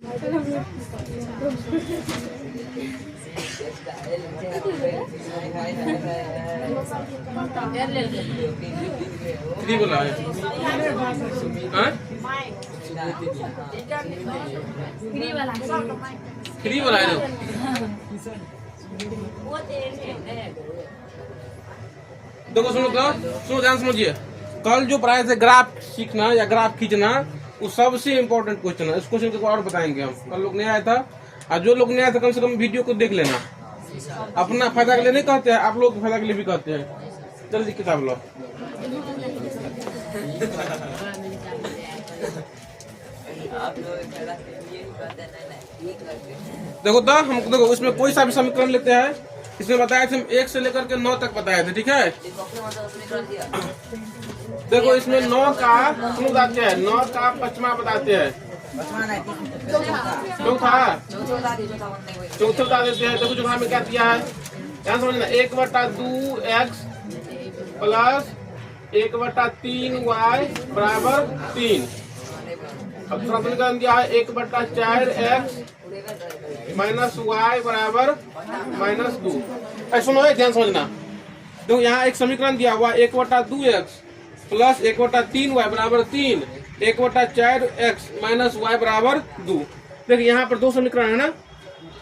Free बोला है free बोला है देखो सुनो ध्यान समझिए। कल जो पढ़ाए थे ग्राफ सीखना या ग्राफ खींचना, वो सबसे इम्पोर्टेंट क्वेश्चन है। इस क्वेश्चन को और बताएंगे हम। कल लोग नहीं आया था, और जो लोग नहीं आया था कम से कम वीडियो को देख लेना। अपना फायदा के लिए नहीं कहते हैं, आप लोग के फायदा के लिए भी कहते हैं। जल्दी किताब लो। देखो तो हम देखो इसमें कोई सा भी समीकरण लेते हैं। इसमें बताए थे हम 1 से लेकर के 9 तक बताए थे, ठीक है। देखो इसमें 9 का सुनो बताते हैं, 9 का 5वां बताते हैं, चौथा बता देते हैं। देखो जो हमें क्या दिया है ध्यान समझना, 1/2x प्लस 1/3y बराबर 3। अब दूसरा समीकरण दिया है 1/4x माइनस y बराबर -2। सुनो ध्यान समझना। देखो यहाँ एक समीकरण दिया हुआ 1/2x प्लस 1/3y बराबर 3, 1/4x माइनस y बराबर 2। देखिए यहाँ पर दो समीकरण है ना,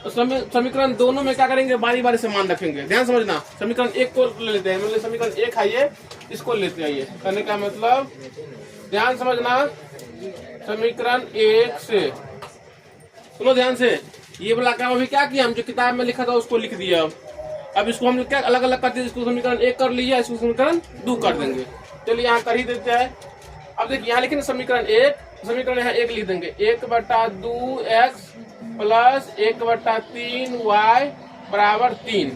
तो समीकरण दोनों में क्या करेंगे, बारी बारी से मान रखेंगे। ध्यान समझना। समीकरण 1 को ले लेते हैं, मतलब समीकरण 1 है ये, इसको लेते हैं। ये करने का मतलब ध्यान समझना, समीकरण 1 से सुनो ध्यान से। ये वाला काम अभी क्या किया, हम जो किताब में लिखा था उसको लिख दिया। अब इसको हम क्या अलग अलग कर दिए, इसको समीकरण 1 कर लिया, इसको समीकरण 2 कर देंगे। चलिए यहाँ कर ही देते हैं। अब देखिए यहाँ लिखे समीकरण 1, समीकरण यहाँ 1 लिख देंगे, 1/2x प्लस 1/3y बराबर 3।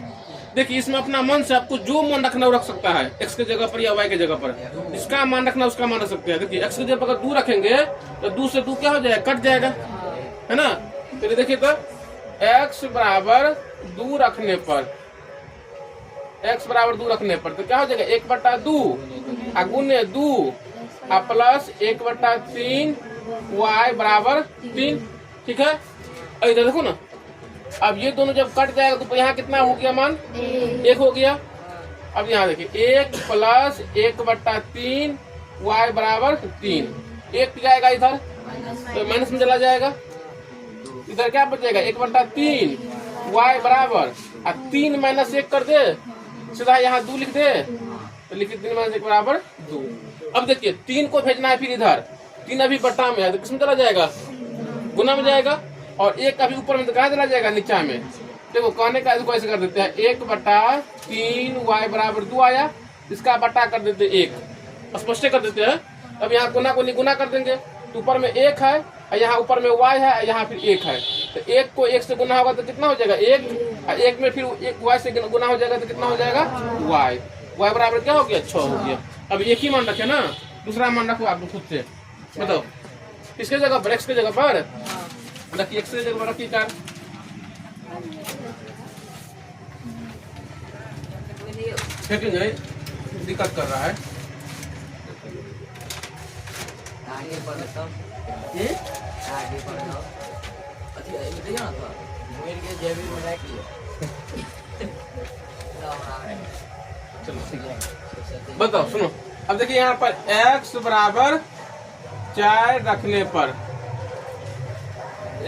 देखिए इसमें अपना मन से आपको जो मन रखना वो रख सकता है, x के जगह पर या y के जगह पर। इसका मान रखना उसका मान रख सकते हैं। देखिए x के जगह पर अगर 2 रखेंगे तो 2 से 2 क्या हो जाएगा, कट जाएगा, है ना। चलिए देखिए तो x बराबर 2 रखने पर, x बराबर 2 रखने पर तो क्या हो जाएगा, 1/2 गुने 2 प्लस 1/3y बराबर 3, ठीक है। इधर देखो ना, अब ये दोनों जब कट जाएगा तो यहाँ कितना हो गया मान, 1 हो गया। अब यहाँ देखिए 1 प्लस 1/3y बराबर 3, 1 जाएगा इधर तो माइनस में चला जाएगा। इधर क्या बचेगा, 1/3y बराबर 3 माइनस 1 कर दे, सीधा यहाँ 2 लिख दे, तो लिखिए 3 माइनस 1 बराबर 2। अब देखिए 3 को भेजना है, फिर इधर 3 अभी बटा में है तो किसमें चला जाएगा, गुना में जाएगा। और 1 अभी ऊपर में तो कहाँ चला जाएगा, नीचा में। देखो कहने का इसको ऐसे कर देते हैं, 1/3y बराबर 2 आया, इसका बटा कर देते 1, स्पष्ट कर देते हैं। अब यहाँ गुना को गुना कर देंगे, तो ऊपर में 1 है, यहाँ ऊपर में y है, यहाँ फिर 1 है, तो 1 को 1 से गुना होगा तो कितना हो जाएगा, 1, 1 में फिर 1 y से गुना हो जाएगा तो कितना हो जाएगा, y बराबर क्या हो गया, 6 हो गया। अब एक ही मान रखे ना, दूसरा मान रखो आप खुद से, बताओ किसके जगह पर, x के जगह पर रखिए, x के जगह पर रखिए 4। फेंकेंगे, दिक्कत कर रहा है। बताओ सुनो। अब देखिए यहाँ पर x बराबर 4 रखने पर,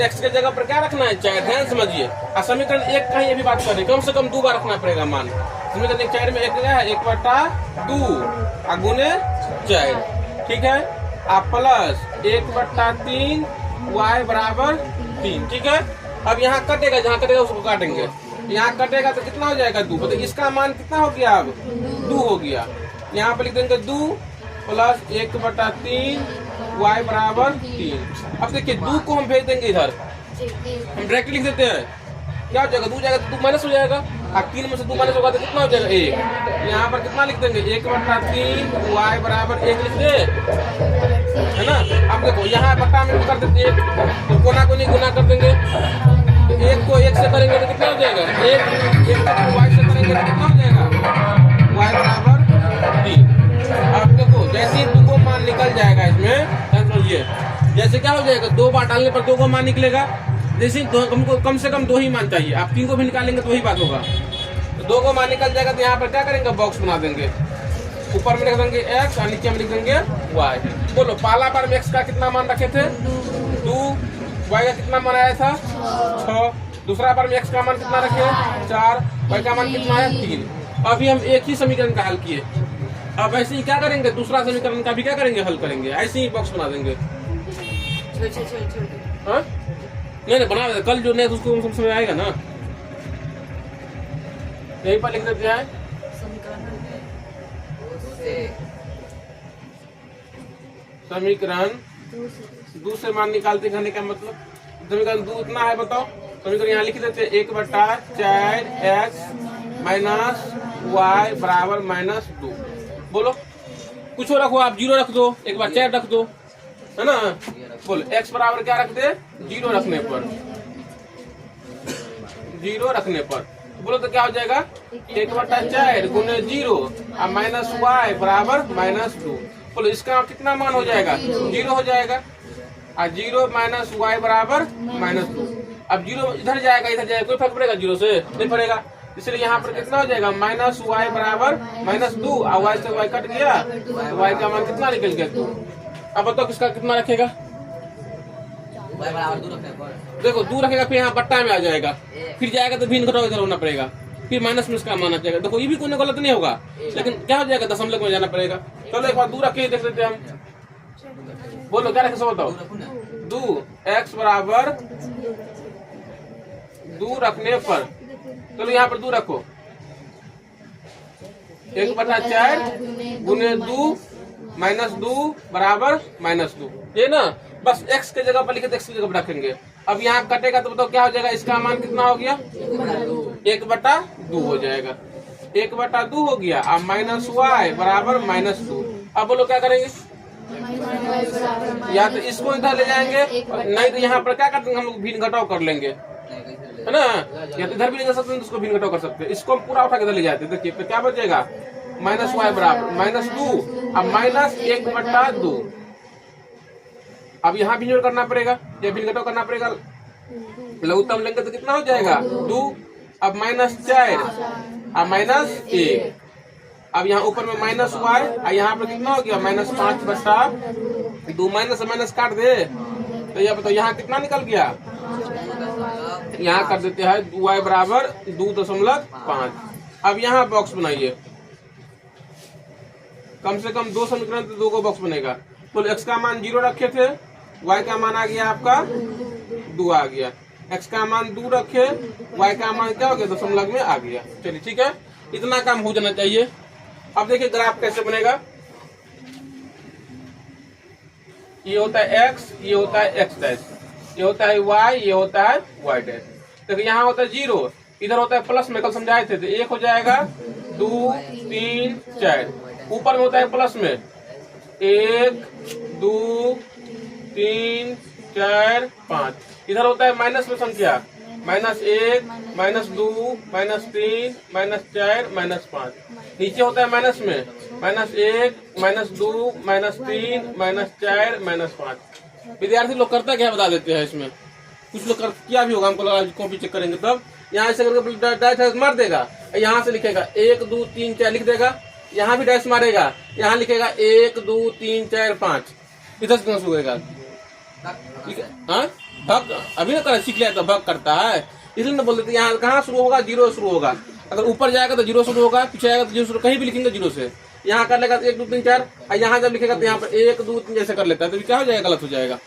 x के जगह पर क्या रखना है, 4। ध्यान समझिए। समीकरण 1 का ही अभी बात कर रहे, कम से कम 2 बार रखना पड़ेगा मान। समीकरण 4 में 1 क्या है, 1/2 गुने 4, ठीक है, प्लस 1/3y बराबर 3, ठीक है। अब यहाँ कटेगा, जहाँ कटेगा उसको काटेंगे, यहाँ कटेगा तो कितना हो जाएगा, 2। तो इसका मान कितना हो गया, अब 2 हो गया। यहाँ पर लिख देंगे 2 प्लस 1/3y बराबर 3। अब देखिए 2 को हम भेज देंगे इधर, हम डायरेक्ट लिख देते हैं, क्या हो जाएगा, 2 जाएगा तो 2 माइनस हो जाएगा, अब 3 में से 2 माइनस होगा तो कितना हो जाएगा, 1। यहाँ पर कितना लिख देंगे, 1/3y बराबर 1 लिख दे, है ना। अब देखो यहाँ बटा में कर देते हैं, तो गुना को नहीं गुना कर देंगे, तो 1 को 1 से करेंगे तो कितना हो जाएगा, 1 y से करेंगे तो कितना हो जाएगा, y बराबर 3। अब देखो जैसे ही 2 को मान निकल जाएगा इसमें, समझिए जैसे क्या हो जाएगा, 2 बार डालने पर 2 का मान निकलेगा। जैसे हमको कम से कम 2 ही मान चाहिए, आप 3 को भी निकालेंगे तो वही बात होगा। तो 2 को मान निकल जाएगा तो यहाँ पर क्या करेंगे, बॉक्स बना देंगे। ऊपर में लिख देंगे x और नीचे में लिख देंगे y। बोलो पहला बार में x का कितना मान रखे थे 2, y का कितना मान आया था 6। दूसरा बार में x का मान कितना रखे 4, y का मान कितना है 3। अभी हम एक ही समीकरण का हल किए। अब ऐसे ही क्या करेंगे, दूसरा समीकरण का भी क्या करेंगे, हल करेंगे। ऐसे ही बॉक्स बना देंगे। हाँ नहीं बना देते, कल जो नहीं उसको समझ में आएगा ना। यहीं पर लिख देते हैं समीकरण 2 से मान निकालते कहने का मतलब, समीकरण 2 इतना है बताओ। समीकरण यहाँ लिख देते 1/4x माइनस y बराबर -2। बोलो कुछ रखो, आप 0 रख दो, 1/4 रख दो, है ना। बोलो x बराबर क्या रख दे 0 रखने पर, 0 रखने पर बोलो तो क्या हो जाएगा 1/4 गुने 0 और -y बराबर -2। बोलो इसका कितना मान हो जाएगा 0 हो जाएगा, और 0 - y बराबर -2। अब 0 इधर जाएगा इधर जाएगा, कोई फर्क पड़ेगा 0 से नहीं पड़ेगा। इसलिए यहाँ पर कितना हो जाएगा -y बराबर -2 और y से y कट गया, y का मान कितना निकल गया 2। अब बताओ किसका कितना रखेगा, देखो 2 रखेगा, फिर यहाँ बट्टा में आ जाएगा, फिर जाएगा तो भिन्न घटाव इधर होना पड़ेगा, फिर माइनस में इसका मान आ जाएगा। देखो ये भी कोई गलत नहीं होगा, लेकिन क्या हो जाएगा दशमलव में जाना पड़ेगा। चलो एक बार 2 रख के देख लेते हैं हम। बोलो क्या रखे सब बताओ 2x बराबर 2 रखने पर, चलो यहाँ पर 2 रखो 1/4 गुने 2 -2 बराबर -2, ये ना। बस x के जगह पर लिखे x की जगह पर रखेंगे। अब यहाँ कटेगा तो बताओ क्या हो जाएगा, इसका मान कितना हो गया 1/2 हो जाएगा, 1/2 हो गया। अब -y बराबर -2। अब बोलो क्या करेंगे, या तो इसको इधर ले जाएंगे, नहीं तो यहाँ पर क्या कर देंगे हम लोग भिन्न घटाव कर लेंगे, है ना। या तो इधर भी ले जा सकते हैं, इसको भिन्न घटाव कर सकते हैं। इसको हम पूरा उठा के इधर ले जाते हैं, देखिए क्या बचेगा -y बराबर -2 अब -1/2। अब यहाँ भी जोड़ करना पड़ेगा, या भिन्न घटाव करना पड़ेगा। लघुत्तम लेंगे तो कितना हो जाएगा 2, अब -4 अब -1। अब यहाँ ऊपर में -y और यहाँ पर कितना हो गया -5/2। माइनस काट दे तो यह बताओ यहाँ कितना निकल गया, यहाँ कर देते हैं y बराबर 2.5। अब यहाँ बॉक्स बनाइए, कम से कम 2 समीकरण तो 2 को बॉक्स बनेगा। तो x का मान 0 रखे थे, y का मान आ गया आपका 2 आ गया। x का मान 2 रखे, y का मान क्या हो गया दशमलव में आ गया। चलिए ठीक है, इतना काम हो जाना चाहिए। अब देखिए ग्राफ कैसे बनेगा, ये होता है x, ये होता है x डैश, ये होता है y, ये होता है y डैश। देखिए यहाँ होता है 0, इधर होता है प्लस में, कल समझाए थे तो 1 हो जाएगा 2 3 4, ऊपर में होता है प्लस में 1 2 3 4 5, इधर होता है माइनस में संख्या -1 -2 -3 -4 -5, नीचे होता है माइनस में -1 -2 -3 -4 -5। विद्यार्थी लोग करता क्या बता देते हैं, इसमें कुछ लोग किया भी होगा, हमको लगा कॉपी चेक करेंगे तब यहाँ से करके डैश मार देगा, यहाँ से लिखेगा 1 2 3 4 लिख देगा, यहाँ भी डैश मारेगा, यहाँ लिखेगा 1 2 3 4 5, इधर से शुरू होगा। हाँ भग अभी ना कर सीख लिया तो भग करता है, इसलिए ना बोल देते यहाँ कहाँ शुरू होगा 0 शुरू होगा, अगर ऊपर जाएगा तो 0 शुरू होगा, पीछे आएगा तो 0 शुरू, कहीं भी लिखेंगे 0 से। यहाँ कर लेगा 1 2 3 4, और यहाँ जब लिखेगा तो यहाँ पर 1 2 3 जैसे कर लेता है तो क्या हो जाएगा, गलत हो जाएगा।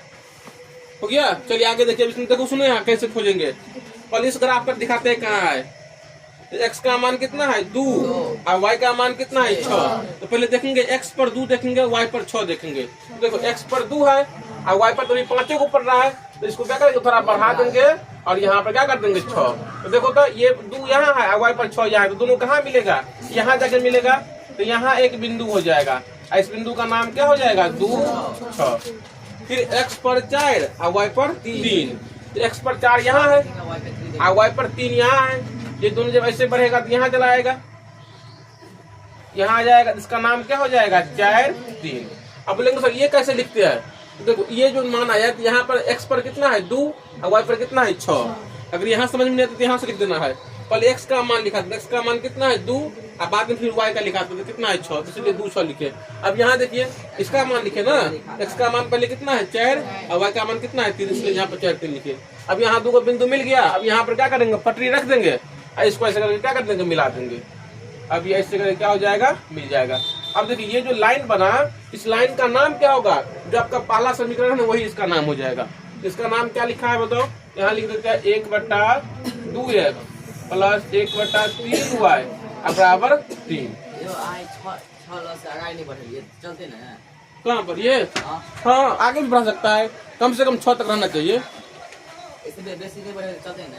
हो गया, चलिए आगे देखिए, इसमें देखो सुनो यहाँ कैसे खोजेंगे। पहले इस ग्राफ पर दिखाते हैं कहाँ है, x का मान कितना है 2 और y का मान कितना है 6। तो पहले देखेंगे x पर 2 देखेंगे, y पर 6 देखेंगे। देखो x पर 2 है और y पर तो अभी 5 को पड़ रहा है, तो इसको क्या करेंगे थोड़ा बढ़ा देंगे और यहाँ पर क्या कर देंगे 6। तो देखो तो ये 2 यहाँ है और y पर 6 यहाँ है, तो दोनों कहाँ मिलेगा, यहाँ जाके मिलेगा। तो यहाँ एक बिंदु हो जाएगा, इस बिंदु का नाम क्या हो जाएगा 2 6। फिर x पर 4 और y पर 3, x पर 4 यहाँ है और y पर 3 यहाँ है, ये दोनों जब ऐसे बढ़ेगा तो यहाँ चला आएगा, यहाँ आ जाएगा, इसका नाम क्या हो जाएगा 4 3। अब बोलेंगे सर ये कैसे लिखते हैं, देखो ये जो मान आया तो यहाँ पर x पर कितना है 2 और y पर कितना है 6। अगर यहाँ समझ में नहीं आता तो यहाँ से लिख देना है। पहले x का मान लिखा था, x का मान कितना है 2 और बाद में फिर y का लिखा था तो कितना है 6, इसलिए 2 6 लिखे। अब यहाँ देखिए इसका मान लिखे ना, x का मान पहले कितना है 4 और y का मान कितना है 3, इसलिए यहाँ पर 4 3 लिखे। अब यहाँ 2 का बिंदु मिल गया। अब यहाँ पर क्या करेंगे, पटरी रख देंगे और इसको ऐसे करके क्या कर देंगे, मिला देंगे। अब ये ऐसे करके क्या हो जाएगा, मिल जाएगा। अब देखिए ये जो लाइन बना, इस लाइन का नाम क्या होगा, जो आपका पहला समीकरण है वही इसका नाम हो जाएगा। इसका नाम क्या लिखा है बताओ, यहाँ लिख देते हैं 1/2x प्लस 1/3y बराबर 3। कहाँ पर ये, हाँ आगे भी बढ़ा सकता है, कम से कम 6 तक रहना चाहिए।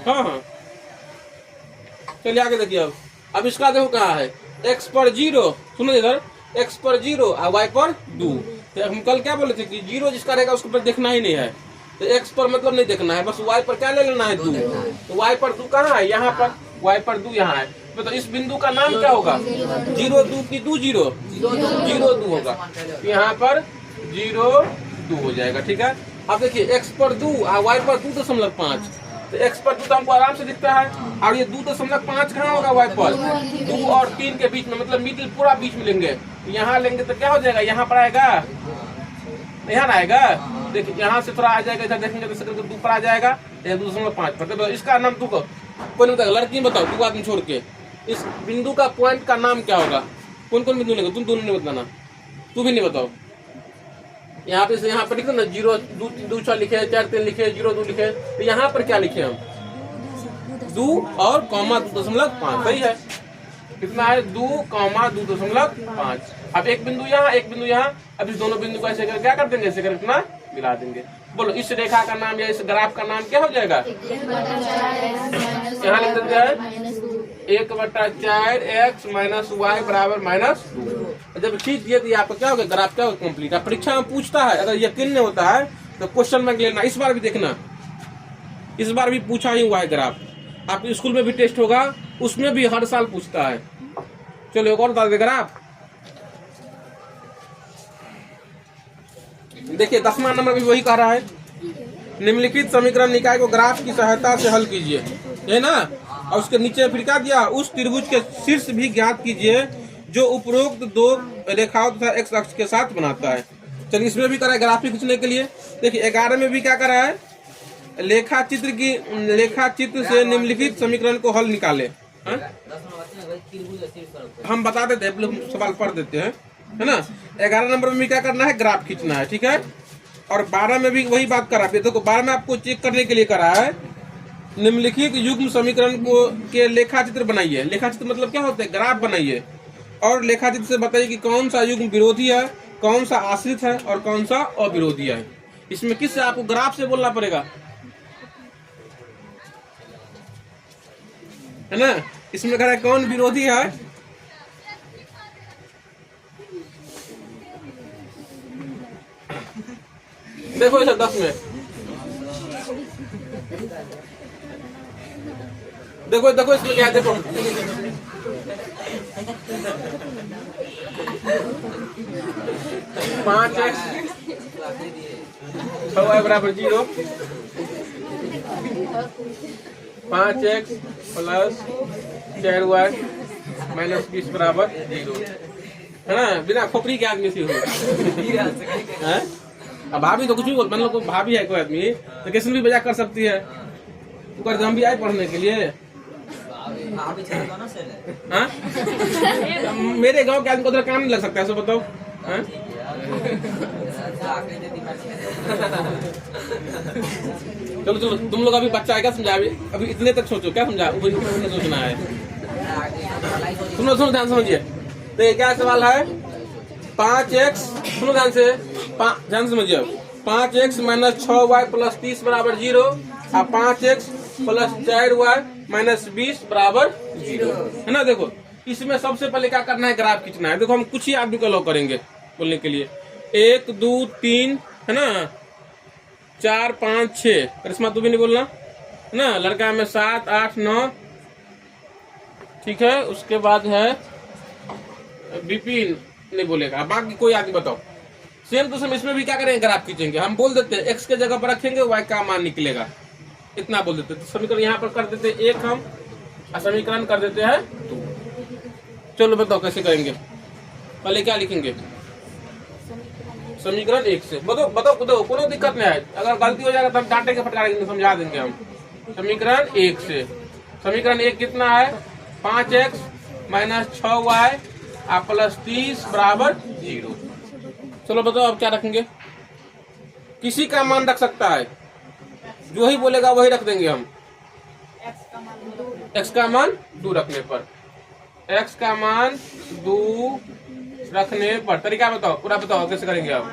हाँ चलिए आगे देखिए। अब इसका देखो कहाँ है, x पर 0, सुनो इधर, x पर 0 और y पर 2। तो हम कल क्या बोले थे कि 0 जिसका रहेगा उसको पर देखना ही नहीं है, तो x पर मतलब नहीं देखना है, बस y पर क्या ले लेना है 2। तो y पर 2 कहाँ है, यहाँ पर y पर 2 यहाँ है। तो इस बिंदु का नाम क्या होगा, 0 2 की 2 0 0 2 होगा, तो यहाँ पर 0 2 हो जाएगा। ठीक है। अब देखिए x पर 2 और y पर 2.5, तो x पर 2 तो हमको आराम से दिखता है, और ये 2.5 कहाँ होगा y पर, 2 और 3 के बीच में, मतलब मिडिल पूरा बीच में लेंगे। यहाँ लेंगे तो क्या हो जाएगा, यहाँ पर आएगा, यहाँ आएगा। देखिए यहाँ से थोड़ा आ जाएगा, इधर देखेंगे तो 2 पर आ जाएगा, 2.5 पर। तो इसका नाम तू कौन बताएगा, लड़की बताओ, 2 आदमी छोड़ के इस बिंदु का पॉइंट का नाम क्या होगा। कौन कौन बिंदु लेंगे, तुम दोनों ने बताना, तू भी नहीं बताओ। यहाँ पर लिखे ना 0 2 6 लिखे, 4 3 लिखे, 0 2 लिखे, तो यहाँ पर क्या लिखे हम, 2 और कॉमा 2.5, सही है। कितना है 2, 2.5। अब एक बिंदु यहाँ एक बिंदु यहाँ, अब इस दोनों बिंदु को ऐसे कर क्या कर देंगे, ऐसे कर कितना मिला देंगे। बोलो इस रेखा का नाम या इस ग्राफ का नाम क्या हो जाएगा, यहाँ लिख देते हैं 1/4x माइनस y बराबर -2। जब खींच दिए तो आपका क्या होगा, ग्राफ क्या होगा, कंप्लीट। अब परीक्षा में पूछता है, अगर यकीन नहीं होता है तो क्वेश्चन बैंक लेना, इस बार भी देखना, इस बार भी पूछा ही हुआ है ग्राफ। आपके स्कूल में भी टेस्ट होगा, उसमें भी हर साल पूछता है। चलो एक और बता दे ग्राफ। देखिए 10वां नंबर भी वही कह रहा है, निम्नलिखित समीकरण निकाय को ग्राफ की सहायता से हल कीजिए, है ना। और उसके नीचे फिर क्या दिया, उस त्रिभुज के शीर्ष भी ज्ञात कीजिए जो उपरोक्त 2 रेखाओं तथा एक्स अक्ष के साथ बनाता है। चलिए इसमें भी करा है ग्राफ खींचने के लिए। देखिए 11 में भी क्या करा है, लेखा चित्र से निम्नलिखित समीकरण को हल निकाले। हम बता देते हैं, सवाल पढ़ देते हैं, है ना। 11 नंबर में भी क्या करना है, ग्राफ खींचना है, ठीक है। और 12 में भी वही बात करा है। देखो 12 में आपको चेक करने के लिए करा है, निम्नलिखित युग्म समीकरण को के लेखाचित्र बनाइए। लेखाचित्र मतलब क्या होता है, ग्राफ बनाइए, और लेखाचित्र से बताइए कि कौन सा युग्म विरोधी है, कौन सा आश्रित है और कौन सा अविरोधी है। इसमें किससे आपको ग्राफ से बोलना पड़ेगा, है ना। इसमें कह रहा है कौन विरोधी है, देखो इसे 10 में देखो इसमें क्या है, देखो 5x 6y बराबर 0, 5x प्लस 4y माइनस 20 बराबर 0, है ना। बिना खोपड़ी के आदमी से हो। अब भाभी तो कुछ भी बोल, मतलब भाभी है कोई आदमी तो किसी भी बजा कर सकती है। हम भी आए पढ़ने के लिए, हाँ? मेरे गांव के आदमी को उधर काम नहीं लग सकता है, सो बताओ। चलो चलो तुम लोग अभी बच्चा है, क्या समझा अभी इतने तक सोचो, क्या समझा सोचना है। सुनो ध्यान समझिए। तो ये क्या सवाल है, 5x, सुनो ध्यान से, ध्यान समझिए, 5x माइनस 6y प्लस 30 बराबर 0 और 5x प्लस 4y माइनस 20 बराबर 0, है ना। देखो इसमें सबसे पहले क्या करना है, ग्राफ खींचना है। देखो हम कुछ ही आदमी को अलाउ करेंगे बोलने के लिए, 1 2 3, है ना, 4 5 6, करिश्मा तू भी नहीं बोलना, है ना। लड़का में 7 8 9, ठीक है। उसके बाद है विपिन नहीं बोलेगा, बाकी कोई आदमी बताओ, सेम टू सेम इसमें भी क्या करेंगे, ग्राफ खींचेंगे। हम बोल देते हैं x के जगह पर रखेंगे y का मान निकलेगा, इतना बोल देते। तो समीकरण यहाँ पर कर देते हैं 1 हम, और समीकरण कर देते हैं 2। चलो बताओ कैसे करेंगे। पहले क्या लिखेंगे, समीकरण 1 से। बताओ बताओ बताओ, कोई दिक्कत नहीं है। अगर गलती हो जाएगा तो हम डांटेंगे फटकारेंगे, समझा देंगे हम। समीकरण 1 से, समीकरण 1 कितना है, 5x माइनस 6y प्लस 30 बराबर 0। चलो बताओ अब क्या रखेंगे। किसी का मान रख सकता है, जो ही बोलेगा वही रख देंगे हम। x का मान 2 रखने पर, x का मान 2 रखने पर तरीका बताओ, पूरा बताओ कैसे करेंगे आप।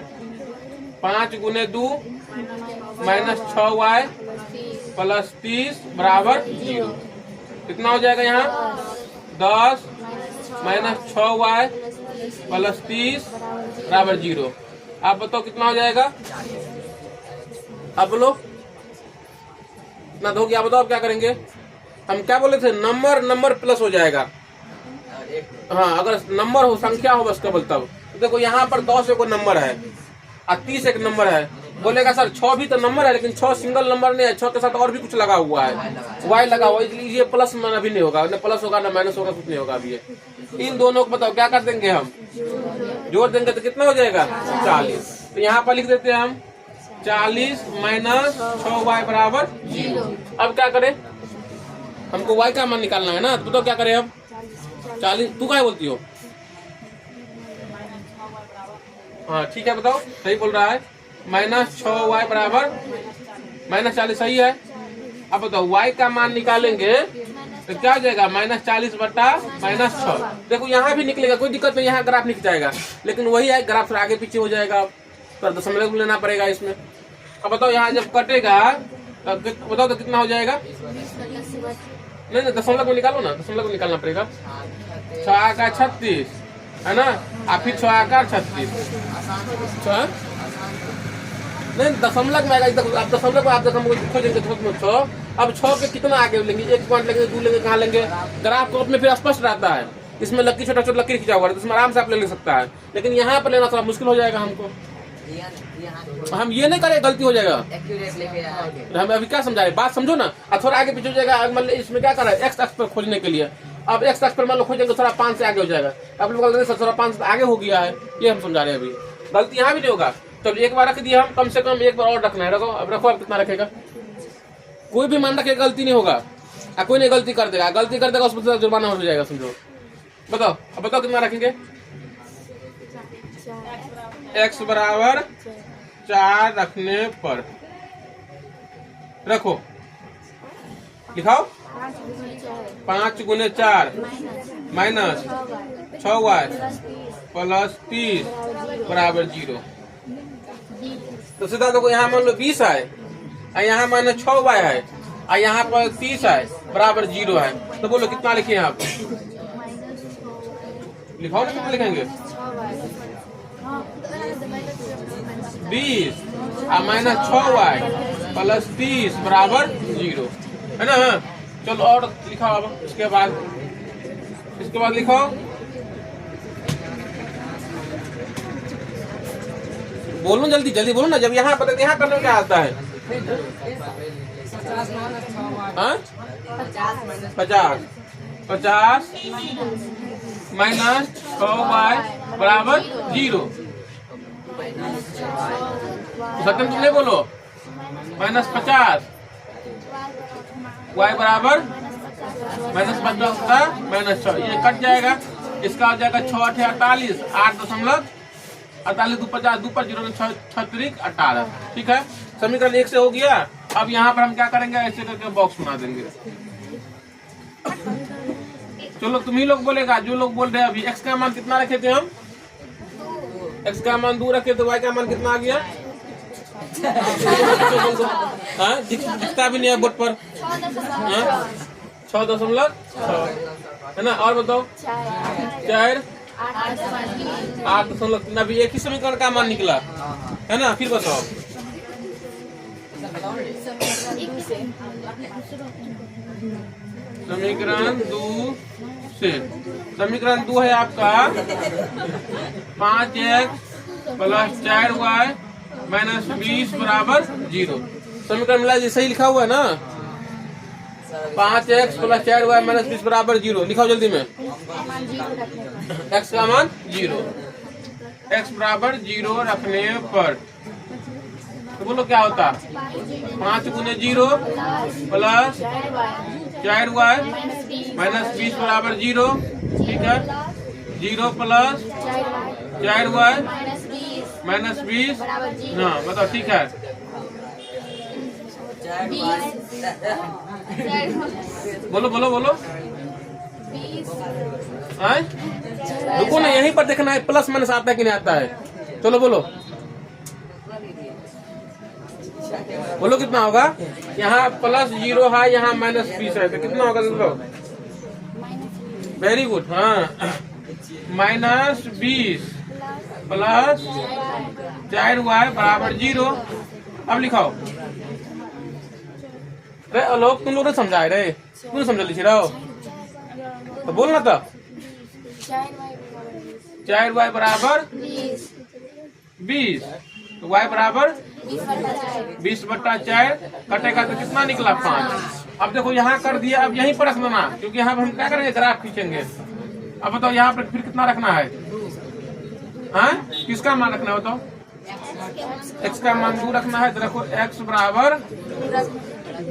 5 गुने 2 माइनस 6y प्लस 30 बराबर 0। कितना हो जाएगा यहाँ, 10 माइनस 6y प्लस 30 बराबर 0। आप बताओ कितना हो जाएगा। अब बोलो ना दो, क्या बताओ आप क्या करेंगे। हम क्या बोले थे, नंबर नंबर प्लस हो जाएगा। हाँ, अगर नंबर हो, संख्या हो बस केवल तब। देखो यहाँ पर 10 एक नंबर है और 30 एक नंबर है। बोलेगा सर 6 भी तो नंबर है, लेकिन 6 सिंगल नंबर नहीं है, 6 के साथ और भी कुछ लगा हुआ है, y लगा हुआ है, इसलिए ये प्लस में अभी नहीं होगा, न प्लस होगा न माइनस होगा, कुछ नहीं होगा अभी। इन दोनों को बताओ क्या कर देंगे हम, जोड़ देंगे तो कितना हो जाएगा, 40। तो यहाँ पर लिख देते हैं हम 40 माइनस 6y बराबर 0। अब क्या करें, हमको y का मान निकालना है ना। तो बताओ क्या करें अब। 40, तू क्या बोलती हो। हाँ ठीक है, बताओ सही बोल रहा है। माइनस 6y बराबर माइनस 40 सही है। अब बताओ y का मान निकालेंगे तो क्या हो जाएगा, माइनस 40 बटा माइनस 6। देखो यहाँ भी निकलेगा, कोई दिक्कत नहीं, यहाँ ग्राफ निकल जाएगा, लेकिन वही है ग्राफ थोड़ा आगे पीछे हो जाएगा, तो दशमलव लेना पड़ेगा इसमें। अब बताओ यहाँ जब कटेगा तो बताओ तो कितना हो जाएगा। नहीं दशमलव को निकालो ना, दशमलव को निकालना पड़ेगा। 6 का 36 है ना, और फिर 6 का 36 नहीं दशमलव में आएगा। आप दशमलव आप खोजेंगे तो 6। अब 6 के कितना आगे लेंगे, 1 पॉइंट लेंगे, 2 लेंगे, कहाँ लेंगे। ग्राफ को में फिर स्पष्ट रहता है, इसमें लकीर छोटा छोटा लकीर खींचा हुआ है, तो इसमें आराम से आप ले सकता है, लेकिन यहाँ पर लेना थोड़ा मुश्किल हो जाएगा हमको। हम ये नहीं करें, गलती हो जाएगा। हम अभी क्या समझा रहे, बात समझो ना। और थोड़ा आगे पीछे हो जाएगा, मान लो इसमें क्या कर रहा है, एक्स अक्ष पर खोजने के लिए। अब एक्स अक्ष पर मान लो खोजेंगे थोड़ा 5 से आगे हो जाएगा। अब लोग थोड़ा 5 से आगे हो गया है, ये हम समझा रहे हैं। अभी गलती यहाँ भी नहीं होगा। तो एक बार रख दिया हम, कम से कम एक बार और रखना है। रखो अब, रखो अब कितना रखेगा। कोई भी मान रखे गलती नहीं होगा, कोई नहीं गलती कर देगा, गलती कर देगा उसमें जुर्माना हो जाएगा, समझो। बताओ अब बताओ कितना रखेंगे। x बराबर 4 रखने पर रखो, लिखाओ 5 गुने 4 माइनस 6y प्लस 30 बराबर 0। तो सीधा देखो यहाँ मान लो 20 है, यहाँ माइनस 6y है, और यहाँ पर 30 है बराबर 0 है। तो बोलो कितना लिखे आप, लिखाओ ना, कितना लिखेंगे। 20 और माइनस 6y प्लस 30 बराबर 0 है ना। हाँ चलो और लिखाओ अब, इसके बाद लिखो बोलो जल्दी जल्दी बोलो ना। जब यहाँ पता यहाँ करने में क्या आता है, 50 माइनस 6y बराबर 0। सत्यम तुम नहीं बोलो, माइनस 50 y बराबर माइनस 50 माइनस 6, ये कट जाएगा, इसका हो जाएगा 6 8 48 8.48 2 50 2 पर 0 6 3 18। ठीक है, समीकरण 1 से हो गया। अब यहाँ पर हम क्या करेंगे, ऐसे करके बॉक्स बना देंगे। चलो तुम ही लोग बोलेगा, जो लोग बोल रहे हैं अभी। x का मान कितना रखे थे हम, x का मान 2 रखे तो y का मान कितना आ गया। हाँ दिखता भी नहीं है बोर्ड पर। 6.6 है ना। और बताओ 4 8.3। अभी एक ही समीकरण का मान निकला है ना। फिर बताओ समीकरण 2 से, समीकरण 2 है आपका 5x प्लस 4y माइनस 20 बराबर 0। समीकरण मिला जी, सही लिखा हुआ है ना। 5x प्लस 4y माइनस 20 बराबर 0 लिखाओ जल्दी में। x का मान 0, x बराबर 0 रखने पर तो बोलो क्या होता, 5 गुने 0 प्लस 4y माइनस 20 बराबर 0। ठीक है, 0 प्लस 4y माइनस 20। हाँ बताओ, ठीक है। बोलो बोलो बोलो। रुको ना, यहीं पर देखना है प्लस माइनस आता है कि नहीं आता है। चलो बोलो बोलो कितना होगा। यहाँ प्लस 0 है, यहाँ माइनस 20 है, तो कितना होगा देखो। Very good. हाँ, माइनस 20 प्लस 4y बराबर 0। अब लिखाओ। अरे लोग तुम लोग ने समझाए रे, तुम समझ लिख रहे हो तो बोलना था। 4y बराबर 20 तो y बराबर 20/4 कटेगा तो कितना निकला 5। अब देखो यहाँ कर दिया, अब यहीं पर रख देना, क्योंकि यहाँ पर हम क्या करेंगे, ग्राफ खींचेंगे। अब बताओ यहाँ पर फिर कितना रखना है। हाँ, किसका मान रखना है बताओ। x का मान 2 रखना है, तो देखो x बराबर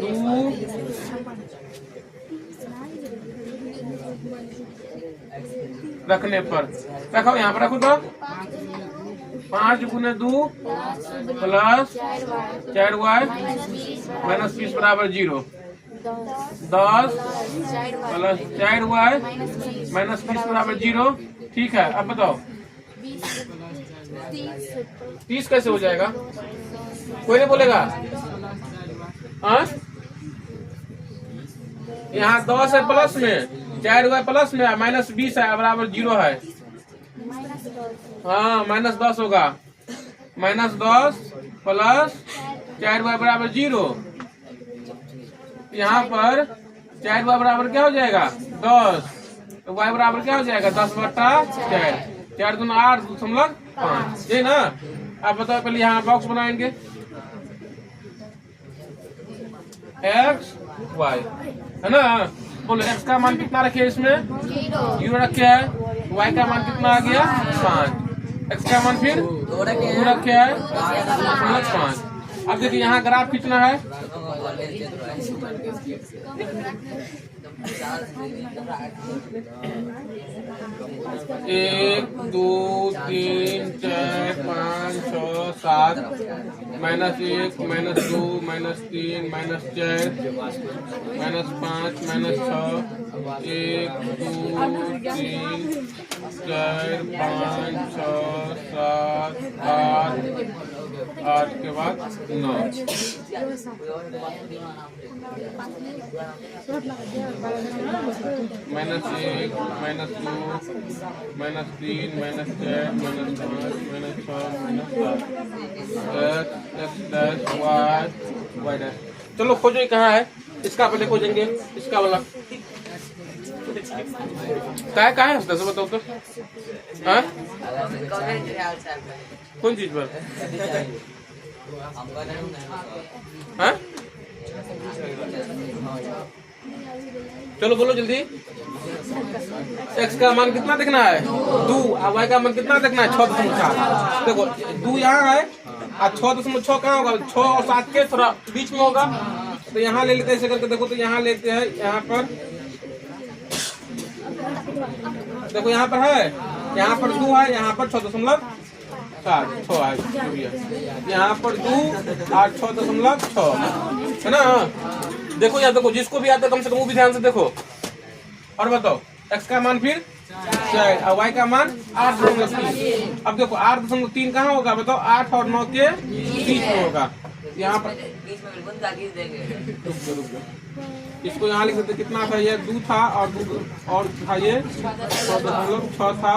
2 रखने पर रखो, यहाँ पर रखो तो 5 गुने 2 प्लस 4y माइनस 20 बराबर 0। 10 प्लस 4y माइनस 20 बराबर 0। ठीक है, अब बताओ 30 कैसे हो जाएगा, कोई नहीं बोलेगा। हाँ, यहाँ 10 है प्लस में, 4y प्लस में, माइनस 20 है बराबर 0 है। हाँ, माइनस 10 होगा। माइनस 10 प्लस 4y बराबर 0। यहाँ पर 4y बराबर क्या हो जाएगा 10, तो y बराबर क्या हो जाएगा 10/4। 4 दूना 8.5, ये ना। आप बताओ, पहले यहाँ बॉक्स बनाएंगे x y, है ना। बोलो x का मान कितना रखे इसमें 0 रखे है, y का मान कितना आ गया 5, x का मान फिर 2 रखे है 5। अब देखिए यहाँ ग्राफ खींचना है। 1 2 3 4 5 6 7 -1 -2 -3 -4 -5 -6 1 2 3 4 5 6 7 8 के बाद 9। -1 -2 -3 -4 -5 -6 -7 -8 -9 y। चलो खोजो कहाँ है, इसका पहले खोजेंगे, इसका वाला कहाँ है उसका बताओ तो। हाँ, कौन चीज पर। हाँ, चलो बोलो जल्दी। x का मान कितना देखना है 2, और y का मान कितना देखना है 6.4। देखो 2 यहाँ है और 6.6 कहाँ होगा, 6 और 7 के थोड़ा बीच में होगा, तो यहाँ ले लेते हैं ऐसे करके। देखो तो यहाँ लेते हैं, यहाँ पर देखो यहाँ पर है, यहाँ पर 2 है, यहाँ पर 6.7 है, यहाँ पर 2 और 6.6 है ना। देखो यहाँ देखो, जिसको भी आता है कम से कम वो भी ध्यान से देखो। और बताओ x का मान फिर 4 और y का मान 8.3। अब देखो 8.3 कहाँ होगा बताओ, 8 और 9 के बीच में होगा। यहाँ पर इसको यहाँ लिख सकते कितना था, ये 2 था और था ये 6.6 था,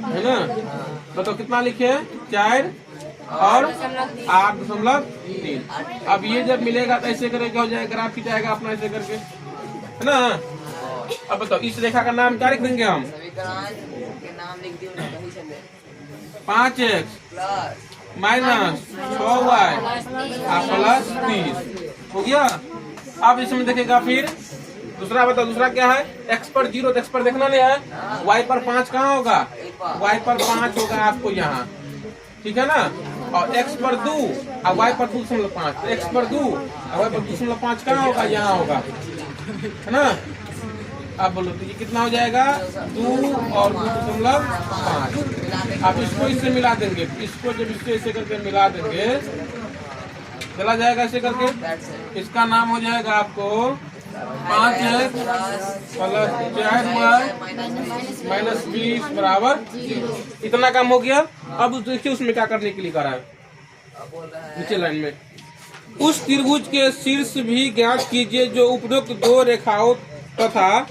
है ना। बताओ कितना लिखे 4 और 8.3। अब ये जब मिलेगा तो ऐसे करके हो जाएगा, ग्राफ खींचाएगा अपना ऐसे करके, है ना। अब बताओ इस रेखा का नाम क्या लिख देंगे हम, समीकरण के नाम लिख दियो ना कहीं से 5x plus minus 6y plus 30 हो गया। अब इसमें देखेगा फिर दूसरा बताओ, दूसरा क्या है? x पर 0 तो x पर देखना नहीं है, y पर 5 कहाँ होगा? y पर 5 होगा आपको यहाँ, ठीक है ना। और x पर 2 और y पर 2.5, x पर 2 और y पर 2.5 कहाँ होगा? यहाँ होगा, है ना। अब बोलो तो ये कितना हो जाएगा? 2 और 2.5। अब इसको इससे मिला देंगे, इसको जब इससे ऐसे करके मिला देंगे चला जाएगा ऐसे करके, इसका नाम हो जाएगा आपको 5x प्लस 4y माइनस 20 बराबर 0। इतना काम हो गया। अब देखिए उसमें क्या करने के लिए करा है नीचे लाइन में, उस त्रिभुज के शीर्ष भी ज्ञात कीजिए जो उपरोक्त दो रेखाओं तथा